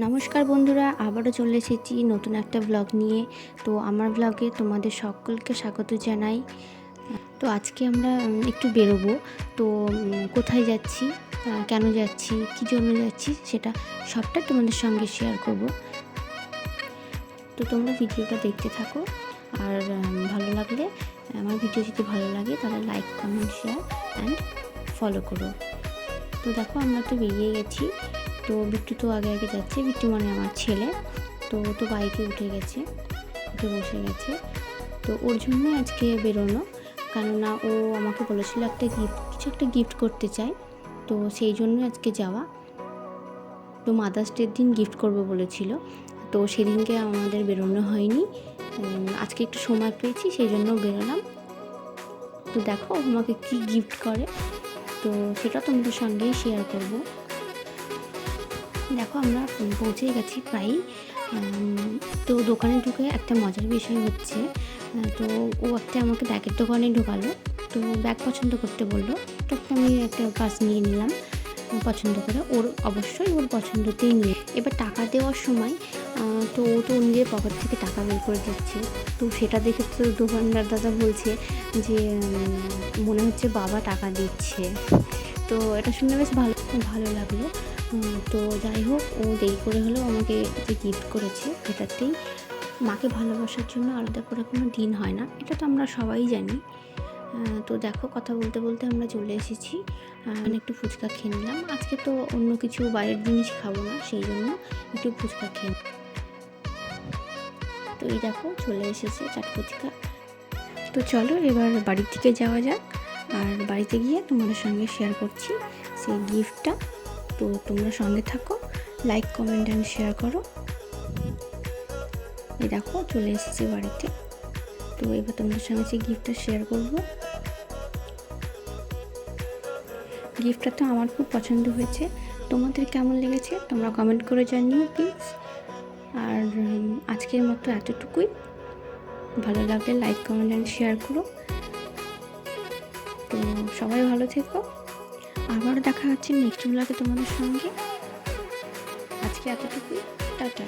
নমস্কার বন্ধুরা, আবারও চলে এসেছি নতুন একটা ব্লগ নিয়ে। তো আমার ব্লগে তোমাদের সকলকে স্বাগত জানাই। তো আজকে আমরা একটু বেরোবো। তো কোথায় যাচ্ছি, কেন যাচ্ছি, কী জন্য যাচ্ছি, সেটা সবটা তোমাদের সঙ্গে শেয়ার করব। তো তোমরা ভিডিওটা দেখতে থাকো। আর ভালো লাগলে, আমার ভিডিও যদি ভালো লাগে তাহলে like, comment, share and follow করো। তো দেখো, আমরা তো বেরিয়ে গেছি। তো বিট্টু তো আগে আগে যাচ্ছে। বিট্টু মানে আমার ছেলে। তো বাইকে উঠে বসে গেছে। তো ওর জন্য আজকে বেরোনো, কেননা ও আমাকে বলেছিল কিছু একটা গিফট করতে চাই। তো সেই জন্য আজকে যাওয়া। তো মাদার্স ডের দিন গিফট করবে বলেছিল। তো সেদিনকে আমাদের বেরোনো হয়নি। আজকে একটু সময় পেয়েছি, সেই জন্য বেরোলাম। তো দেখো আমাকে কি গিফট করে, তো সেটা তোমাদের সঙ্গেই শেয়ার করব। দেখো, আমরা পৌঁছে গেছি প্রায়। তো দোকানে ঢুকে একটা মজার বিষয় হচ্ছে, তো ও আমাকে ব্যাগের দোকানে ঢোকালো। তো ব্যাগ পছন্দ করতে বললো। তো আমি একটা পার্স নিয়ে নিলাম পছন্দ করে। অবশ্যই ওর পছন্দতেই নিয়ে এবার টাকা দেওয়ার সময় তো ও তো নিজের পকেট থেকে টাকা বের করে দিচ্ছে। তো সেটা দেখে তো দোকানদার দাদা বলছে যে মনে হচ্ছে বাবা টাকা দিচ্ছে। তো এটা শুনে বেশ ভালো লাগলো। তো যাই হোক, ও দেরি করে হলেও আমাকে যে গিফট করেছে, এটাতেই মাকে ভালোবাসার জন্য আলাদা করে কোনো দিন হয় না, এটা তো আমরা সবাই জানি। তো দেখো, কথা বলতে বলতে আমরা চলে এসেছি। একটু ফুচকা খেয়ে নিলাম। আজকে তো অন্য কিছু বাইরের জিনিস খাবো না, সেই জন্য একটু ফুচকা খেয়ে। তো এই দেখো, চলে এসেছে চাট ফুচকা। তো চলো এবার বাড়ির দিকে যাওয়া যাক। আর বাড়িতে গিয়ে তোমাদের সঙ্গে শেয়ার করছি সেই গিফটটা। তো তোমরা সঙ্গে থাকো, লাইক, কমেন্ট অ্যান্ড শেয়ার করো। এই দেখো, চলে এসেছি বাড়িতে। তো এবার তোমাদের সঙ্গে সেই গিফটটা শেয়ার করব। গিফটটা তো আমার খুব পছন্দ হয়েছে। তোমাদের কেমন লেগেছে তোমরা কমেন্ট করে জানিও প্লিজ। আর আজকের মতো এতটুকুই। ভালো লাগলে লাইক, কমেন্ট অ্যান্ড শেয়ার করো। তো সবাই ভালো থেকো। আবার দেখা হচ্ছে নেক্সট ব্লগে তোমাদের সঙ্গে। আজকে এতটুকুই, টাটা।